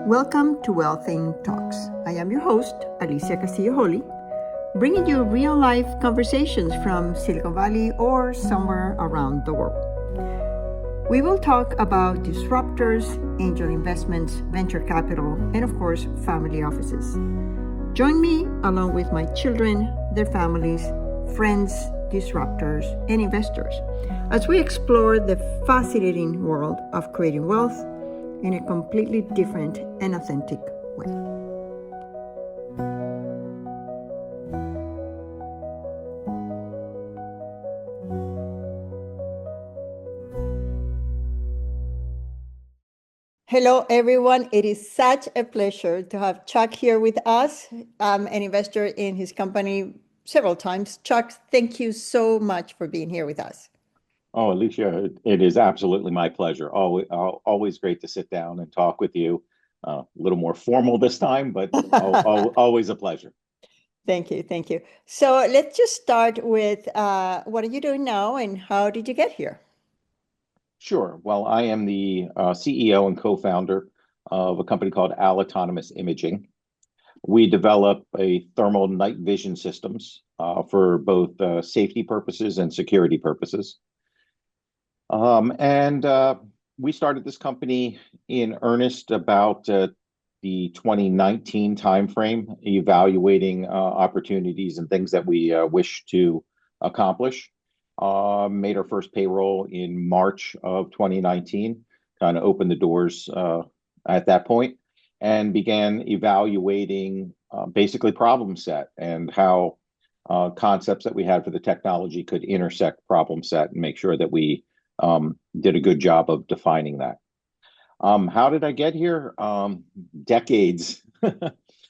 Welcome to Wealthing Talks. I am your host, Alicia Castillo Holley, bringing you real-life conversations from Silicon Valley or somewhere around the world. We will talk about disruptors, angel investments, venture capital, and of course, family offices. Join me along with my children, their families, friends, disruptors, and investors as we explore the fascinating world of creating wealth in a completely different and authentic way. Hello, everyone. It is such a pleasure to have Chuck here with us. I'm an investor in his company several times. Chuck, thank you so much for being here with us. Oh, Alicia, it is absolutely my pleasure. Always great to sit down and talk with you. A little more formal this time, but always a pleasure. Thank you. Thank you. So let's just start with what are you doing now and how did you get here? Sure. Well, I am the CEO and co-founder of a company called Autonomous Imaging. We develop a thermal night vision systems for both safety purposes and security purposes. We started this company in earnest about the 2019 timeframe, evaluating opportunities and things that we wish to accomplish. Made our first payroll in March of 2019, kind of opened the doors at that point, and began evaluating basically problem set and how concepts that we had for the technology could intersect problem set and make sure that we did a good job of defining that. How did I get here? Decades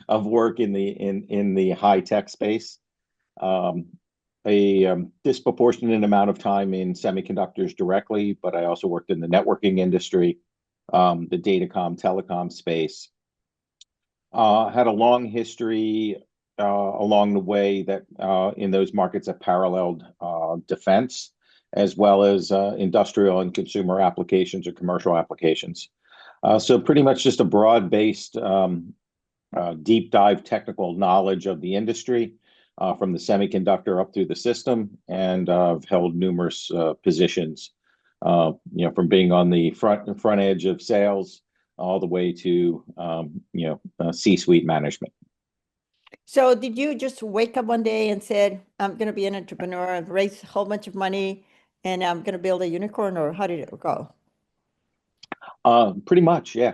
of work in the high tech space. A disproportionate amount of time in semiconductors directly, but I also worked in the networking industry, the datacom telecom space. Had a long history along the way that in those markets that paralleled defense, as well as industrial and consumer applications or commercial applications. So pretty much just a broad-based deep dive technical knowledge of the industry from the semiconductor up through the system, and I've held numerous positions, from being on the front edge of sales all the way to C-suite management. So did you just wake up one day and said, I'm going to be an entrepreneur and raise a whole bunch of money and I'm going to build a unicorn, or how did it go? Pretty much, yeah.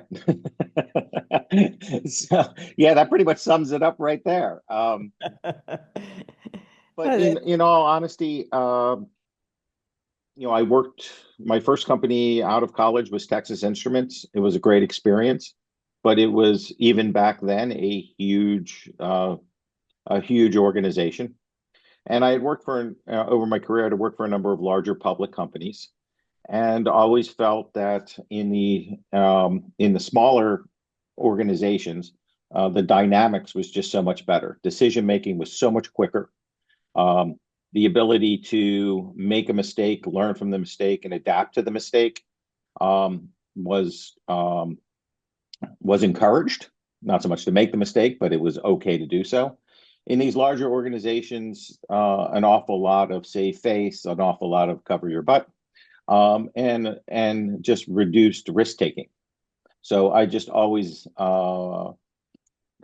So, yeah, that pretty much sums it up right there. But in all honesty, I worked, my first company out of college was Texas Instruments. It was a great experience, but it was even back then a huge organization. And I had worked for, over my career, I had worked for a number of larger public companies, and always felt that in the smaller organizations, the dynamics was just so much better. Decision making was so much quicker. The ability to make a mistake, learn from the mistake, and adapt to the mistake was encouraged. Not so much to make the mistake, but it was okay to do so. In these larger organizations, an awful lot of save face, an awful lot of cover your butt, and just reduced risk taking. So I just always kind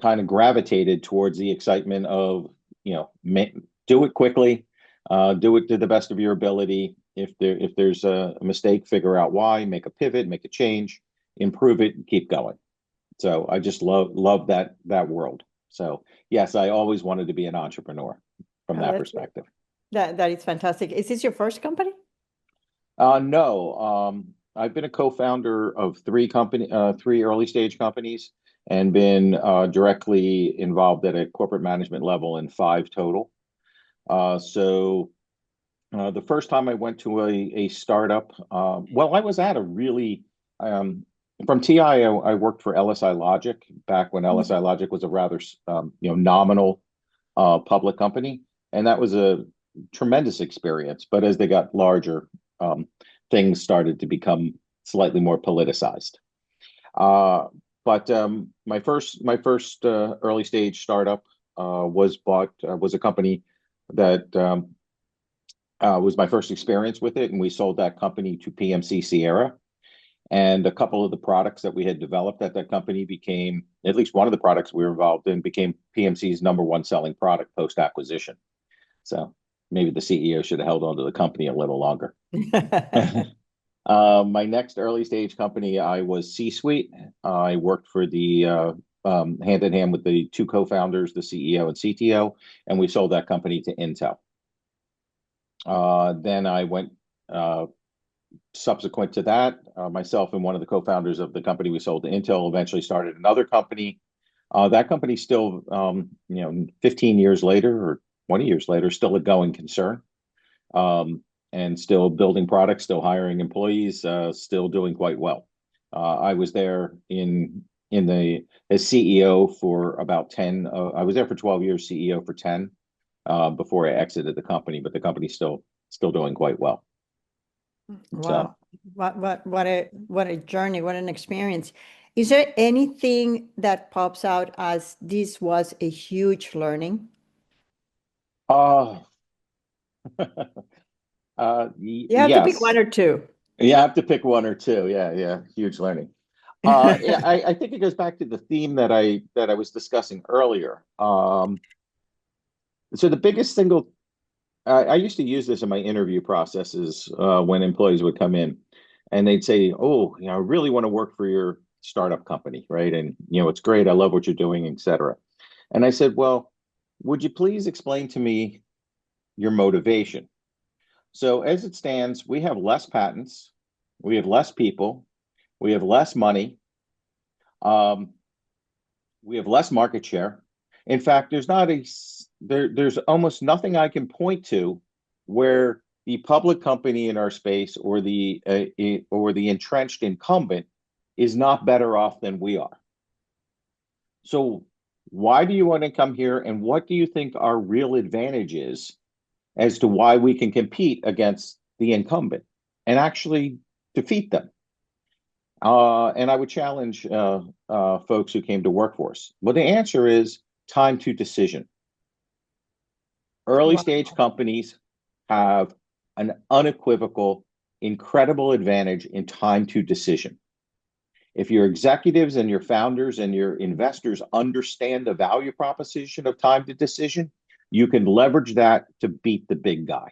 of gravitated towards the excitement of, do it quickly, do it to the best of your ability. If there's a mistake, figure out why, make a pivot, make a change, improve it, and keep going. So I just love that world. So yes, I always wanted to be an entrepreneur from that perspective. That is fantastic. Is this your first company? No, I've been a co-founder of three early stage companies, and been directly involved at a corporate management level in 5 total. So the first time I went to a startup, I was at a really from TI, I worked for LSI Logic back when LSI Logic was a rather nominal public company, and that was a tremendous experience. But as they got larger, things started to become slightly more politicized. Uh, but my first early stage startup was a company that was my first experience with it, and we sold that company to PMC Sierra. And a couple of the products that we had developed at that company became, at least one of the products we were involved in, became PMC's number one selling product post acquisition. So maybe the CEO should have held on to the company a little longer. My next early stage company, I was C-suite. I worked for the hand in hand with the two co-founders, the CEO and CTO, and we sold that company to Intel. Then I went subsequent to that, myself and one of the co-founders of the company we sold to Intel eventually started another company. That company still, 15 years later or 20 years later, still a going concern, and still building products, still hiring employees, still doing quite well. I was there as CEO for about 10. I was there for 12 years, CEO for 10, before I exited the company, but the company's still doing quite well. Wow. What a journey, what an experience. Is there anything that pops out as this was a huge learning? Uh, You have to pick one yes. or two. Yeah, I have to pick one or two. Yeah. Huge learning. Yeah, I think it goes back to the theme that I was discussing earlier. So the biggest single, I used to use this in my interview processes when employees would come in, and they'd say, "Oh, I really want to work for your startup company, right? And it's great. I love what you're doing, etc." And I said, "Well, would you please explain to me your motivation?" So as it stands, we have less patents, we have less people, we have less money, um, we have less market share. In fact, there's almost nothing I can point to where the public company in our space or the entrenched incumbent is not better off than we are. So why do you want to come here, and what do you think our real advantage is as to why we can compete against the incumbent and actually defeat them? And I would challenge folks who came to work for us. Well, the answer is time to decision. Early Wow. stage companies have an unequivocal, incredible advantage in time to decision. If your executives and your founders and your investors understand the value proposition of time to decision, you can leverage that to beat the big guy.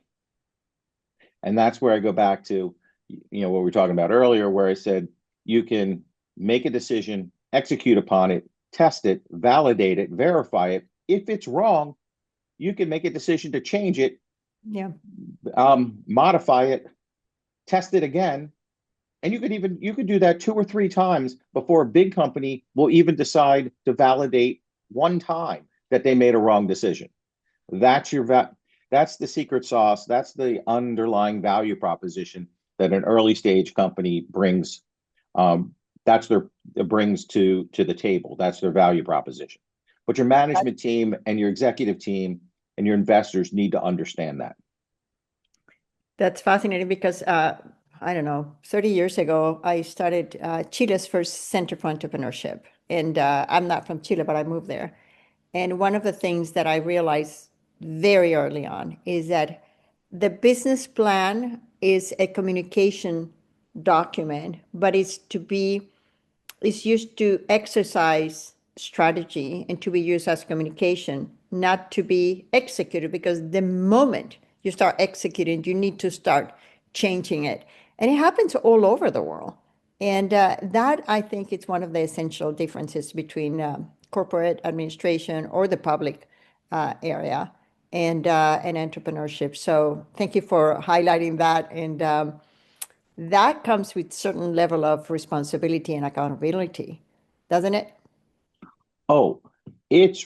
And that's where I go back to, what we were talking about earlier, where I said you can make a decision, execute upon it, test it, validate it, verify it. If it's wrong, you can make a decision to change it, Yeah. modify it, test it again. And you could do that 2 or 3 times before a big company will even decide to validate one time that they made a wrong decision. That's that's the secret sauce. That's the underlying value proposition that an early stage company brings. Brings to the table. That's their value proposition. But your management team and your executive team and your investors need to understand that. That's fascinating because I don't know, 30 years ago, I started Chile's first Center for Entrepreneurship. And I'm not from Chile, but I moved there. And one of the things that I realized very early on is that the business plan is a communication document, but it's used to exercise strategy and to be used as communication, not to be executed, because the moment you start executing, you need to start changing it. And it happens all over the world. And that, I think, it's one of the essential differences between corporate administration or the public area and entrepreneurship. So thank you for highlighting that. And that comes with certain level of responsibility and accountability, doesn't it? Oh, it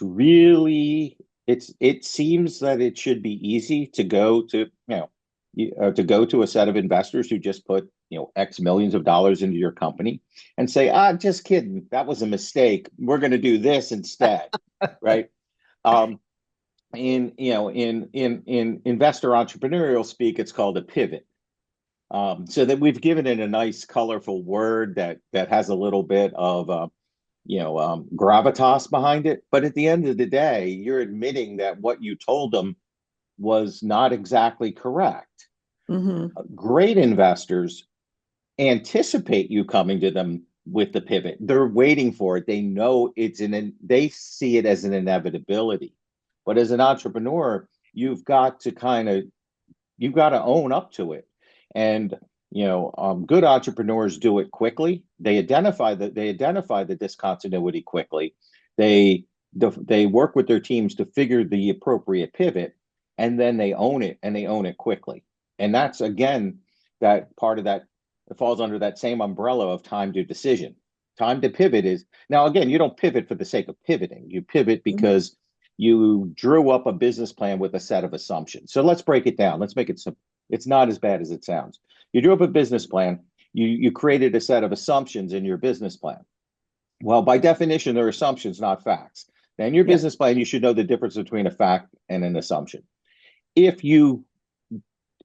seems that it should be easy to go to, to go to a set of investors who just put, X millions of dollars into your company and say, just kidding. That was a mistake. We're going to do this instead. Right. In investor entrepreneurial speak, it's called a pivot. So that we've given it a nice, colorful word that has a little bit of gravitas behind it. But at the end of the day, you're admitting that what you told them was not exactly correct. Mm-hmm. Great investors anticipate you coming to them with the pivot. They're waiting for it. They know they see it as an inevitability. But as an entrepreneur, you've got to own up to it. And good entrepreneurs do it quickly. They identify the discontinuity quickly. They work with their teams to figure the appropriate pivot, and then they own it, and they own it quickly. And that's again that part of that, it falls under that same umbrella of time to decision. Time to pivot is now, again, you don't pivot for the sake of pivoting. You pivot Mm-hmm. because you drew up a business plan with a set of assumptions. So let's break it down. Let's make it simple. It's not as bad as it sounds. You drew up a business plan. You created a set of assumptions in your business plan. Well, by definition, they're assumptions, not facts. Now, in your Yeah. business plan, you should know the difference between a fact and an assumption. If you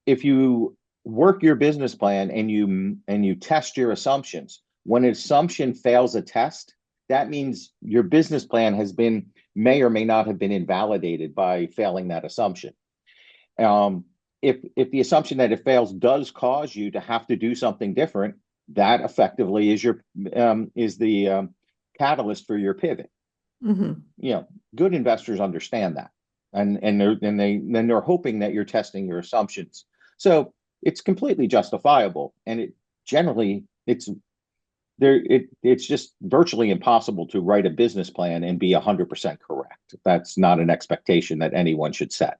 if you work your business plan and you test your assumptions, when an assumption fails a test, that means your business plan may or may not have been invalidated by failing that assumption. Um, if the assumption that it fails does cause you to have to do something different, that effectively is the catalyst for your pivot. Mm-hmm. Good investors understand that, they're hoping that you're testing your assumptions. So it's completely justifiable, and it's just virtually impossible to write a business plan and be 100% correct. That's not an expectation that anyone should set.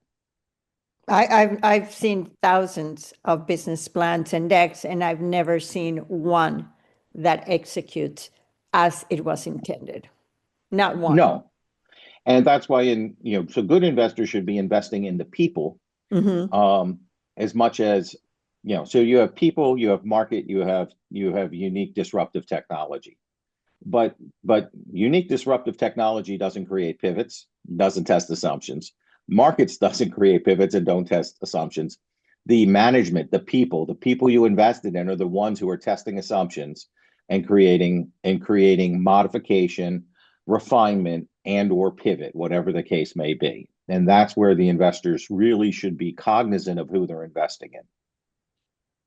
I've seen thousands of business plans and decks, and I've never seen one that executes as it was intended. Not one. No, and that's why so good investors should be investing in the people, Mm-hmm. um, as much as so you have people, you have market, you have unique disruptive technology. But unique disruptive technology doesn't create pivots, doesn't test assumptions. Markets doesn't create pivots and don't test assumptions. The management, the people you invested in are the ones who are testing assumptions and creating modification, refinement, and or pivot, whatever the case may be. And that's where the investors really should be cognizant of who they're investing in.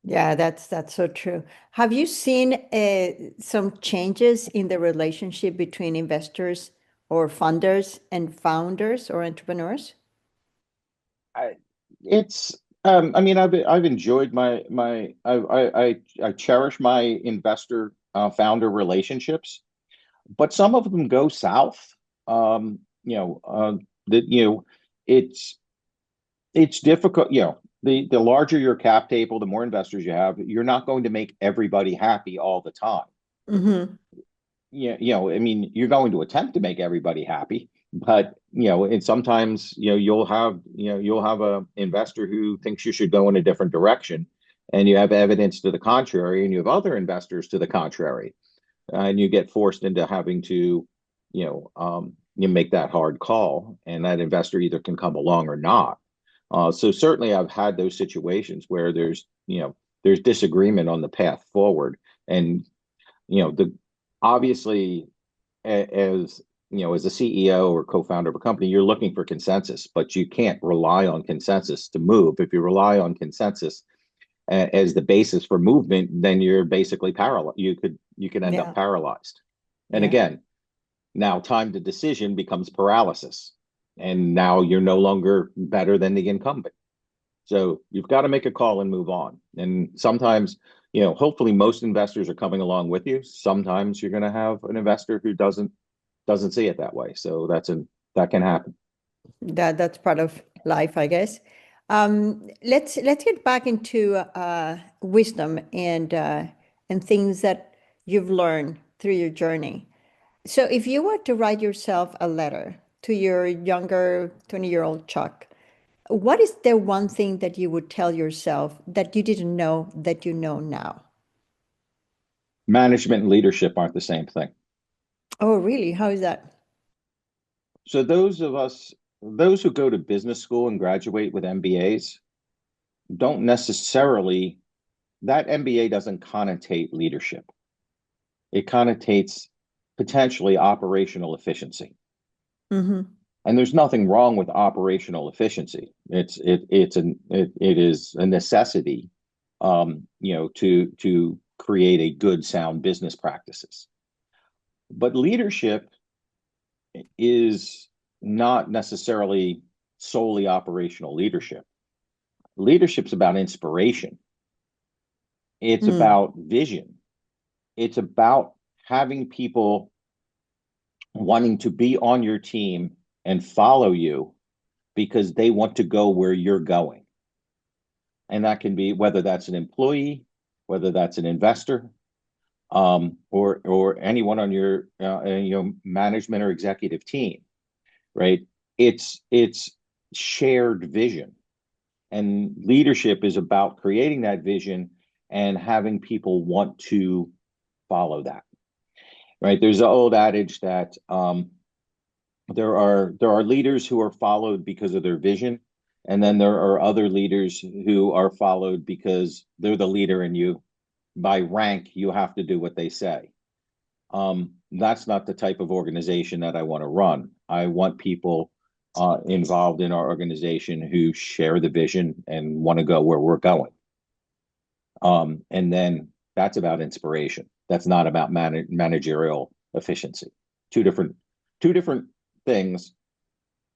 Yeah, that's so true. Have you seen some changes in the relationship between investors or funders and founders or entrepreneurs? I, it's I mean, I've enjoyed I cherish my investor founder relationships, but some of them go south. Um, you know, that it's it's difficult. The larger your cap table, the more investors you have, you're not going to make everybody happy all the time. Mm-hmm. I mean, you're going to attempt to make everybody happy, but and sometimes you'll have a investor who thinks you should go in a different direction, and you have evidence to the contrary, and you have other investors to the contrary, and you get forced into having to you make that hard call, and that investor either can come along or not. So certainly, I've had those situations where there's disagreement on the path forward, and the obviously as as a CEO or co-founder of a company, you're looking for consensus, but you can't rely on consensus to move. If you rely on consensus as the basis for movement, then you're basically paralyzed. You could end up Yeah, paralyzed. And yeah. again, now time to decision becomes paralysis, and now you're no longer better than the incumbent. So you've got to make a call and move on. And sometimes, hopefully most investors are coming along with you. Sometimes you're going to have an investor who doesn't see it that way. So that can happen. That's part of life, I guess. Let's get back into wisdom and things that you've learned through your journey. So, if you were to write yourself a letter to your younger 20-year-old Chuck, what is the one thing that you would tell yourself that you didn't know that you know now? Management and leadership aren't the same thing. Oh, really? How is that? So those who go to business school and graduate with MBAs don't necessarily that MBA doesn't connotate leadership. It connotates potentially operational efficiency. Mm-hmm. And there's nothing wrong with operational efficiency. It is a necessity, to create a good, sound business practices. But leadership is not necessarily solely operational leadership. Leadership's about inspiration. It's about vision. It's about having people wanting to be on your team and follow you because they want to go where you're going. And that can be whether that's an employee, whether that's an investor, or anyone on your management or executive team, right? It's shared vision, and leadership is about creating that vision and having people want to follow that, right? There's an old adage that there are leaders who are followed because of their vision, and then there are other leaders who are followed because they're the leader and you, by rank, you have to do what they say. That's not the type of organization that I want to run. I want people involved in our organization who share the vision and want to go where we're going. And then that's about inspiration. That's not about managerial efficiency. Two different things.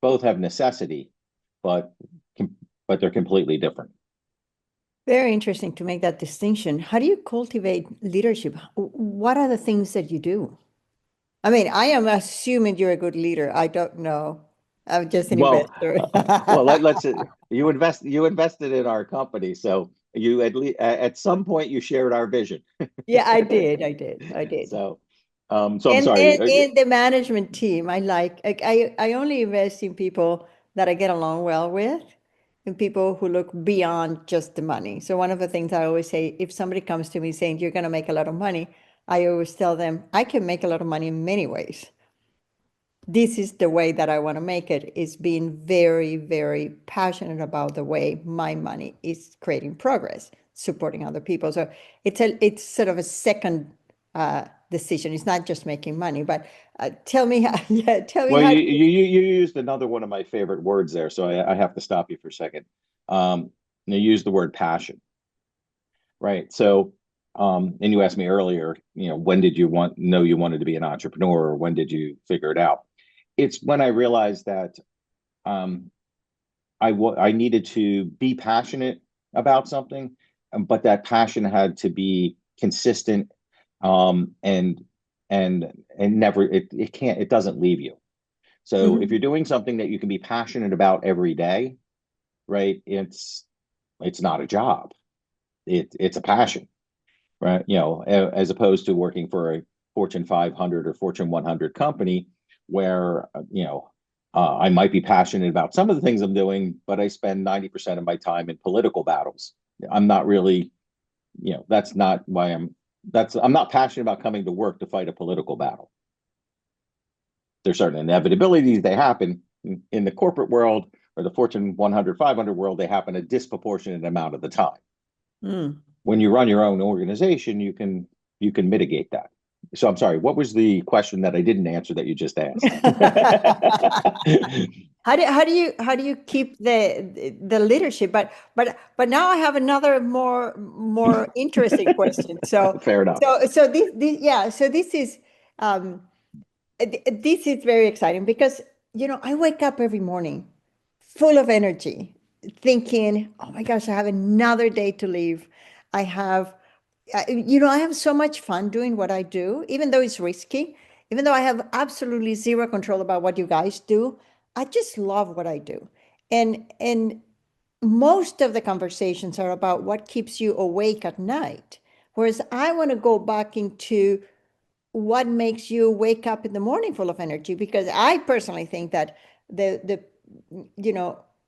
Both have necessity, but they're completely different. Very interesting to make that distinction. How do you cultivate leadership? What are the things that you do? I mean, I am assuming you're a good leader. I don't know. I'm just an investor. Well, let's you invested in our company, so you at some point you shared our vision. Yeah, I did. So, I'm And sorry. in the management team, I only invest in people that I get along well with, and people who look beyond just the money. So one of the things I always say, if somebody comes to me saying you're going to make a lot of money, I always tell them I can make a lot of money in many ways. This is the way that I want to make it, is being very, very passionate about the way my money is creating progress, supporting other people. So it's sort of a second decision. It's not just making money, but tell me how, tell me Well, how. you used another one of my favorite words there, so I have to stop you for a second. You used the word passion, right? So, and you asked me earlier, when did you know you wanted to be an entrepreneur, or when did you figure it out? It's when I realized that I needed to be passionate about something, but that passion had to be consistent, and never it doesn't leave you. So if you're doing something that you can be passionate about every day, right? It's not a job. It's a passion, right? As opposed to working for a Fortune 500 or Fortune 100 company where, I might be passionate about some of the things I'm doing, but I spend 90% of my time in political battles. I'm not really, that's not why I'm not passionate about coming to work to fight a political battle. There's certain inevitabilities, they happen in the corporate world or the Fortune 100, 500 world, they happen a disproportionate amount of the time. When you run your own organization, you can mitigate that. So I'm sorry, what was the question that I didn't answer that you just asked? How do you keep the leadership? But now I have another more interesting question. So fair enough. So this is this is very exciting because I wake up every morning full of energy, thinking, oh my gosh, I have another day to live. I have I have so much fun doing what I do, even though it's risky, even though I have absolutely zero control about what you guys do. I just love what I do. And most of the conversations are about what keeps you awake at night. Whereas I want to go back into what makes you wake up in the morning full of energy, because I personally think that the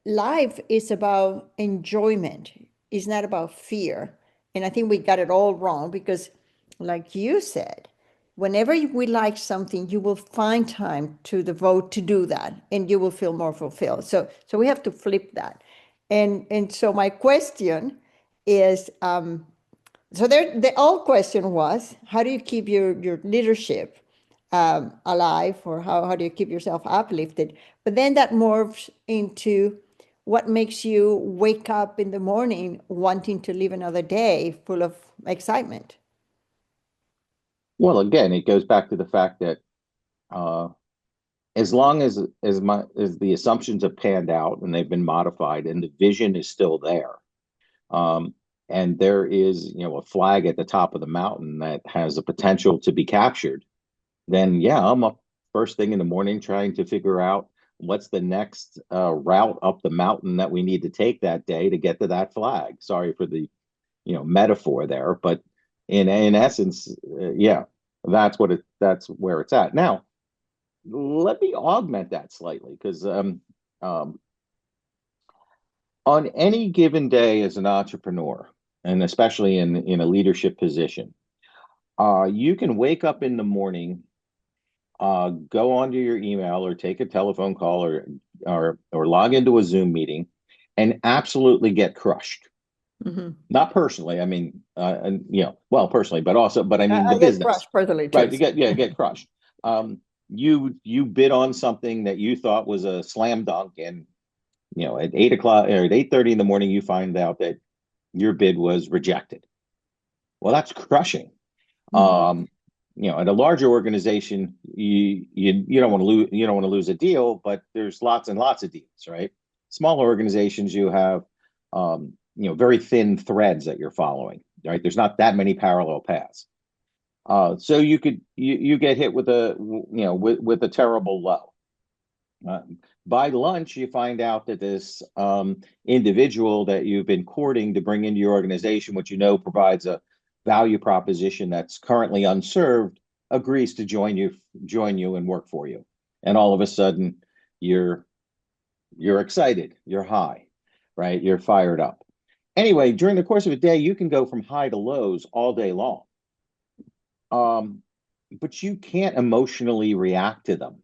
life is about enjoyment. It's not about fear. And I think we got it all wrong because, like you said, whenever we like something, you will find time to devote to do that, and you will feel more fulfilled. So we have to flip that. And so my question is, So there, the old question was, how do you keep your leadership alive, or how do you keep yourself uplifted? But then that morphs into what makes you wake up in the morning wanting to live another day full of excitement. Well, again, it goes back to the fact that uh, as long as the assumptions have panned out and they've been modified and the vision is still there, um, and there is, a flag at the top of the mountain that has the potential to be captured, then yeah, I'm up first thing in the morning trying to figure out what's the next route up the mountain that we need to take that day to get to that flag. Sorry for the metaphor there, but in essence, yeah, that's where it's at. Now, let me augment that slightly because um, on any given day as an entrepreneur, and especially in a leadership position, you can wake up in the morning, go onto your email or take a telephone call or log into a Zoom meeting and absolutely get crushed. Mhm. Not personally, I mean, and well, personally, but I mean the I get business, crushed personally too. right? You get crushed. You bid on something that you thought was a slam dunk, and at 8 o'clock or at 8:30 in the morning, you find out that your bid was rejected. Well, that's crushing. Mhm. Um, at a larger organization, you don't want to lose a deal, but there's lots and lots of deals, right? Smaller organizations, you have very thin threads that you're following, right? There's not that many parallel paths. So you get hit with with a terrible low. Uh, by lunch, you find out that this individual that you've been courting to bring into your organization, which provides a value proposition that's currently unserved, agrees to join you and work for you. And all of a sudden, you're you're excited, you're high, right? You're fired up. Anyway, during the course of a day, you can go from high to lows all day long. Um, but you can't emotionally react to them,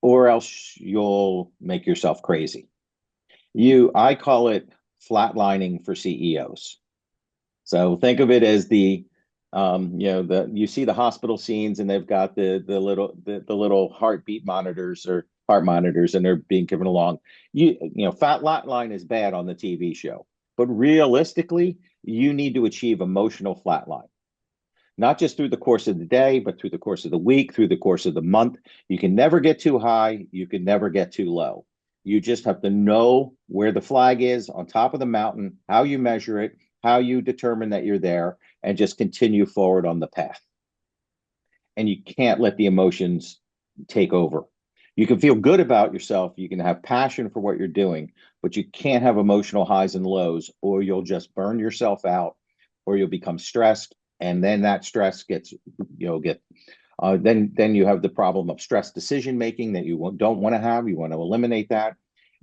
or else you'll make yourself crazy. I call it flatlining for CEOs. So think of it as you see the hospital scenes and they've got the little heartbeat monitors or heart monitors and they're being given along. Flatline is bad on the TV show, but realistically, you need to achieve emotional flatline, not just through the course of the day, but through the course of the week, through the course of the month. You can never get too high. You can never get too low. You just have to know where the flag is on top of the mountain, how you measure it, how you determine that you're there, and just continue forward on the path. And you can't let the emotions take over. You can feel good about yourself. You can have passion for what you're doing, but you can't have emotional highs and lows, or you'll just burn yourself out, or you'll become stressed. And then that stress gets, then you have the problem of stress decision making that you don't want to have. You want to eliminate that.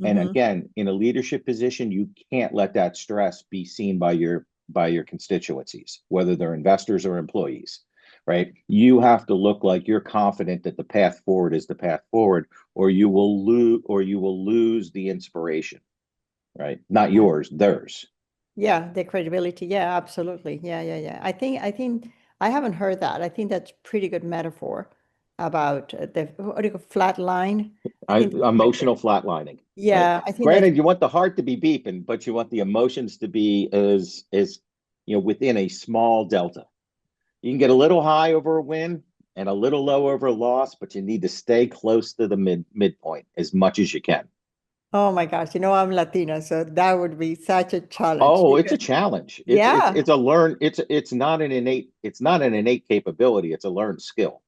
And Mhm. again, in a leadership position, you can't let that stress be seen by your constituencies, whether they're investors or employees, right? You have to look like you're confident that the path forward is the path forward, or you will lose the inspiration, right? Not Yeah. yours, theirs. Yeah, the credibility. Yeah, absolutely. Yeah. I think I haven't heard that. I think that's pretty good metaphor about the what do you call flat line. I think that's pretty good. Emotional flatlining, right? Yeah, I think that's Granted, you want the heart to be beeping, but you want the emotions to be as within a small delta. You can get a little high over a win and a little low over a loss, but you need to stay close to the midpoint as much as you can. oh my gosh, I'm Latina, so that would be such a challenge Oh, it's a because challenge. It's yeah, a learn. It's not an innate capability. It's a learned skill.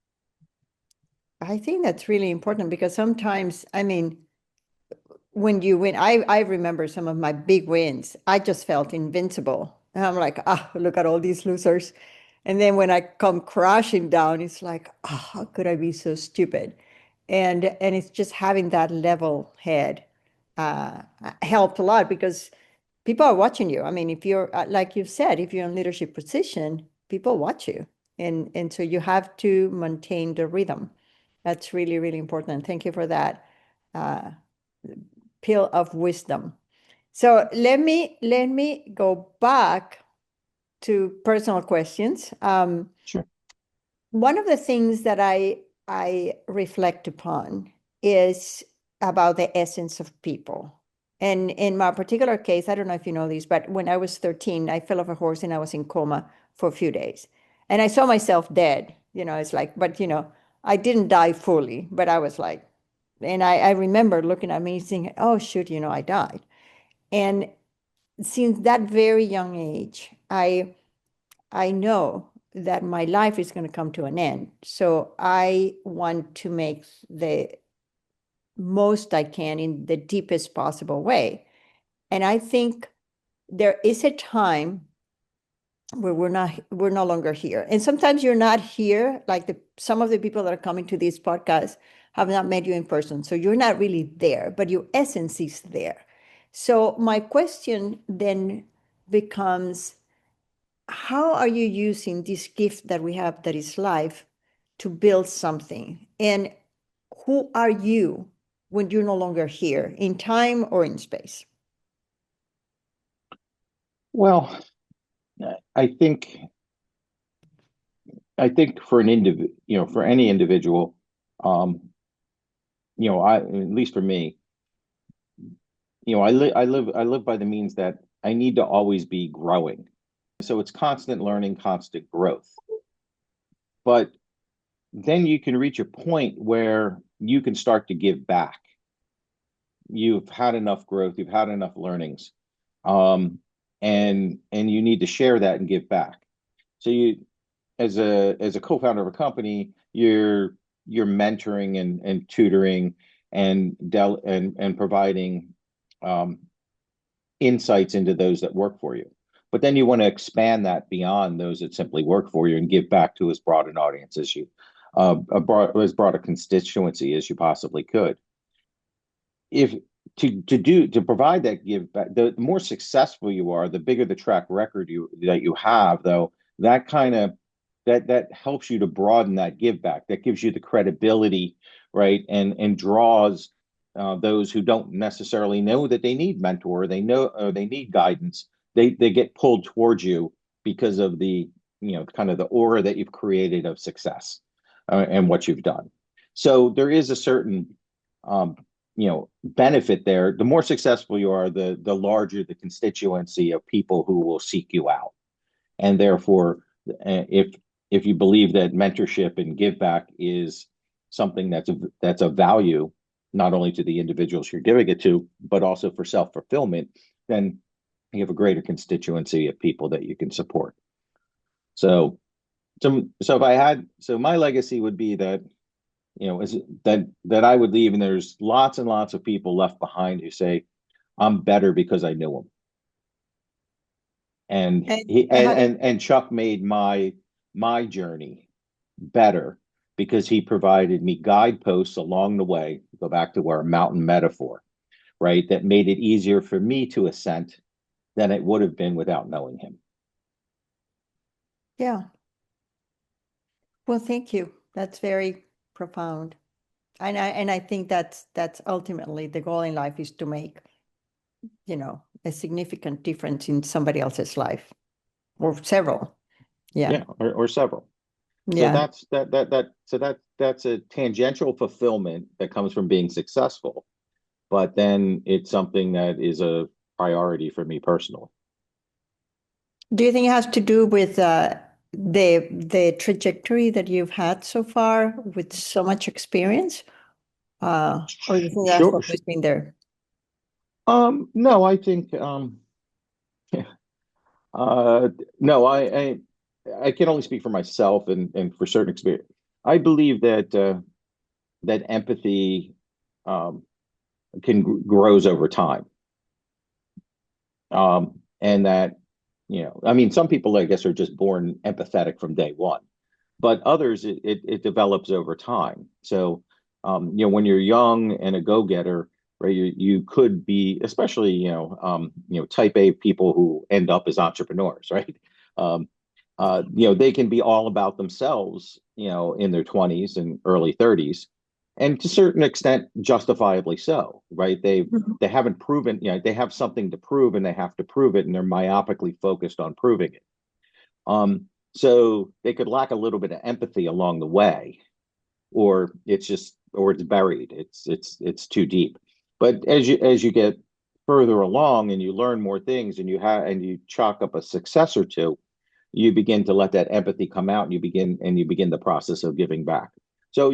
I think that's really important because sometimes, I mean, when you win, I remember some of my big wins. I just felt invincible. And I'm like, look at all these losers. And then when I come crashing down, it's like, how could I be so stupid? And it's just having that level head helped a lot because people are watching you. I mean, if you're like you said, if you're in leadership position, people watch you. And so you have to maintain the rhythm. That's really, really important. Thank you for that. Uh, pill of wisdom. So let me go back to personal questions. Sure. One of the things that I reflect upon is about the essence of people. And in my particular case, I don't know if you know this, but when I was 13, I fell off a horse and I was in coma for a few days. And I saw myself dead. It's like, but I didn't die fully, but I was like, and I remember looking at me thinking, oh shoot, I died. And since that very young age, I know that my life is going to come to an end. So I want to make the most I can in the deepest possible way. And I think there is a time where we're no longer here. And sometimes you're not here, like some of the people that are coming to this podcast have not met you in person. So you're not really there, but your essence is there. So my question then becomes, how are you using this gift that we have, that is life, to build something? And who are you when you're no longer here, in time or in space? Well, I think for an for any individual, um, at least for me, I live by the means that I need to always be growing. So it's constant learning, constant growth. But then you can reach a point where you can start to give back. You've had enough growth, you've had enough learnings, and you need to share that and give back. So you, as a co-founder of a company, you're mentoring and tutoring and providing um, insights into those that work for you. But then you want to expand that beyond those that simply work for you and give back to as broad an audience as as broad a constituency as you possibly could. If to provide that give back, the more successful you are, the bigger the track record that you have, though, that kind of that helps you to broaden that give back. That gives you the credibility, right? And draws those who don't necessarily know that they need mentor, they know, or they need guidance. They get pulled towards you because of the kind of the aura that you've created of success and what you've done. So there is a certain benefit there. The more successful you are, the larger the constituency of people who will seek you out. And therefore, if you believe that mentorship and give back is something that's of value, not only to the individuals you're giving it to, but also for self-fulfillment, then you have a greater constituency of people that you can support. So my legacy would be that, is that I would leave, and there's lots and lots of people left behind who say, I'm better because I knew him. And Chuck made my journey better because he provided me guideposts along the way. Go back to our mountain metaphor, right? That made it easier for me to ascend than it would have been without knowing him. Yeah. Well, thank you. That's very profound. And I think that's ultimately the goal in life, is to make, a significant difference in somebody else's life, or several. Yeah. Or several. So Yeah. that's a tangential fulfillment that comes from being successful, but then it's something that is a priority for me personally. Do you think it has to do with the trajectory that you've had so far with so much experience? Or do you think that's Sure. always been there? No, I think no, I can only speak for myself and for certain experience. I believe that empathy um, grows over time, and that I mean, some people, I guess, are just born empathetic from day one, but others it develops over time. So when you're young and a go-getter, right, you could be, especially type A people who end up as entrepreneurs, right? Um, they can be all about themselves, in their 20s and early 30s, and to a certain extent, justifiably so, right? They haven't proven, they have something to prove, and they have to prove it, and they're myopically focused on proving it. So they could lack a little bit of empathy along the way, or it's buried. It's too deep. But as you get further along and you learn more things and you chalk up a success or two, you begin to let that empathy come out, and you begin the process of giving back. So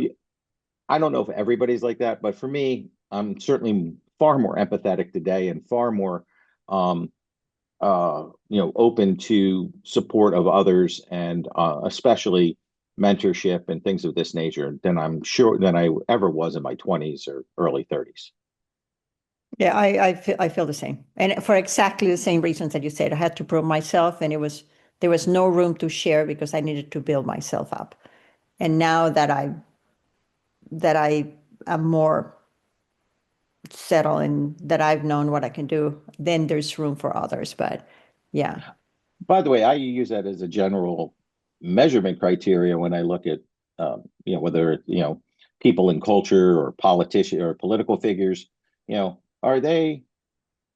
I don't know if everybody's like that, but for me, I'm certainly far more empathetic today and far more um, open to support of others, and especially mentorship and things of this nature than I ever was in my 20s or early 30s. Yeah, I feel the same, and for exactly the same reasons that you said. I had to prove myself, and there was no room to share because I needed to build myself up. And now that I am more settled and that I've known what I can do, then there's room for others. But yeah, By the way, I use that as a general measurement criteria when I look at whether people in culture or politician or political figures. Are they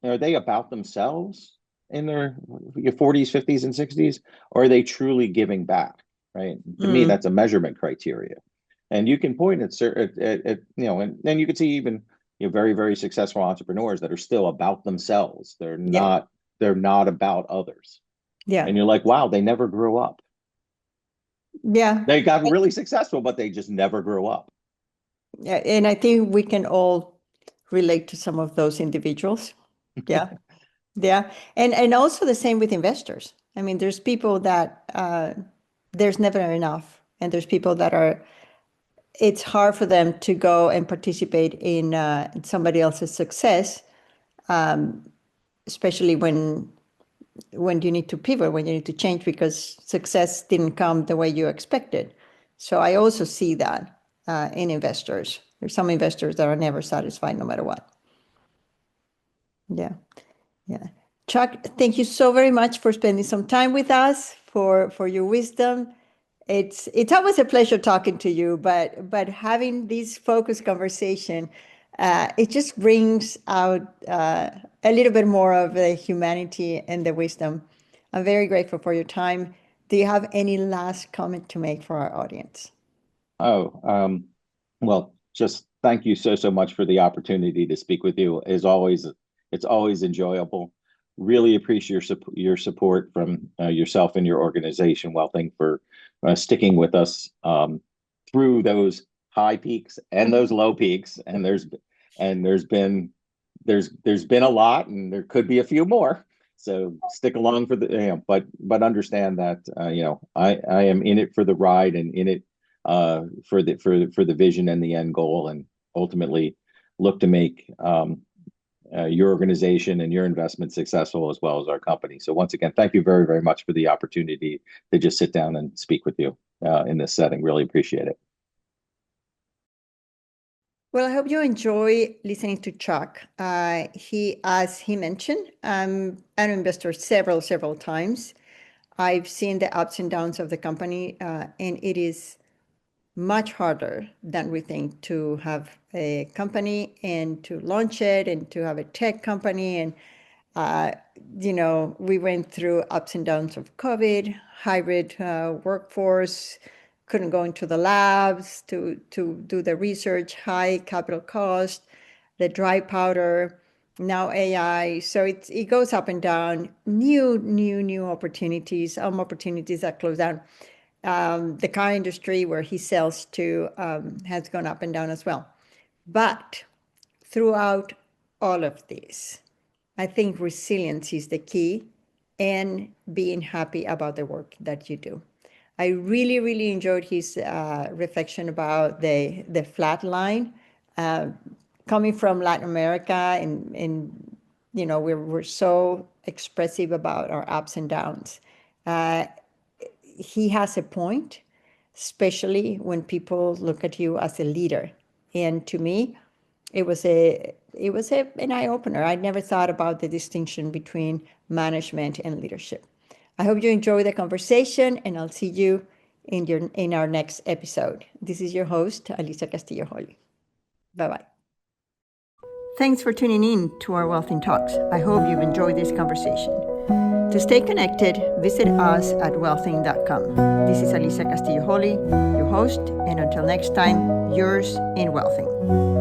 about themselves in their 40s, 50s, and 60s, or are they truly giving back? Right. To me, that's a measurement criteria. And you can point and then you can see even very, very successful entrepreneurs that are still about themselves. yeah, They're not about others. yeah, And you're like, wow, they never grew up. yeah. They got really successful, but they just never grew up. Yeah, and I think we can all relate to some of those individuals. Yeah, yeah, and also the same with investors. I mean, there's people that there's never enough, and there's people that are. It's hard for them to go and participate in somebody else's success, especially when you need to pivot, when you need to change because success didn't come the way you expected. So I also see that in investors. There's some investors that are never satisfied no matter what. Yeah, yeah. Chuck, thank you so very much for spending some time with us, for your wisdom. It's always a pleasure talking to you, but having this focused conversation, it just brings out a little bit more of the humanity and the wisdom. I'm very grateful for your time. Do you have any last comment to make for our audience? Oh, well, just thank you so much for the opportunity to speak with you. As always, it's always enjoyable. Really appreciate your support from yourself and your organization, Wealthing, for sticking with us through those high peaks and those low peaks. And there's been a lot, and there could be a few more. So stick along for but understand that I am in it for the ride, and in it for the vision and the end goal, and ultimately look to make your organization and your investment successful, as well as our company. So once again, thank you very, very much for the opportunity to just sit down and speak with you in this setting. Really appreciate it. Well, I hope you enjoy listening to Chuck. As he mentioned, I'm an investor several times. I've seen the ups and downs of the company, and it is much harder than we think to have a company and to launch it and to have a tech company. And, we went through ups and downs of COVID, hybrid workforce, couldn't go into the labs to do the research, high capital cost, the dry powder, now AI. So it goes up and down, new opportunities, opportunities that close down. The car industry where he sells to has gone up and down as well. But throughout all of this, I think resilience is the key, and being happy about the work that you do. I really enjoyed his reflection about the flat line. Coming from Latin America, and we're so expressive about our ups and downs. He has a point, especially when people look at you as a leader. And to me, an eye opener. I never thought about the distinction between management and leadership. I hope you enjoy the conversation, and I'll see you in our next episode. This is your host, Alicia Castillo Holley. Bye bye. Thanks for tuning in to our Wealthing Talks. I hope you've enjoyed this conversation. To To stay connected, visit us at wealthing.com. This is Alicia Castillo Holley, your host, and until next time, yours in Wealthing.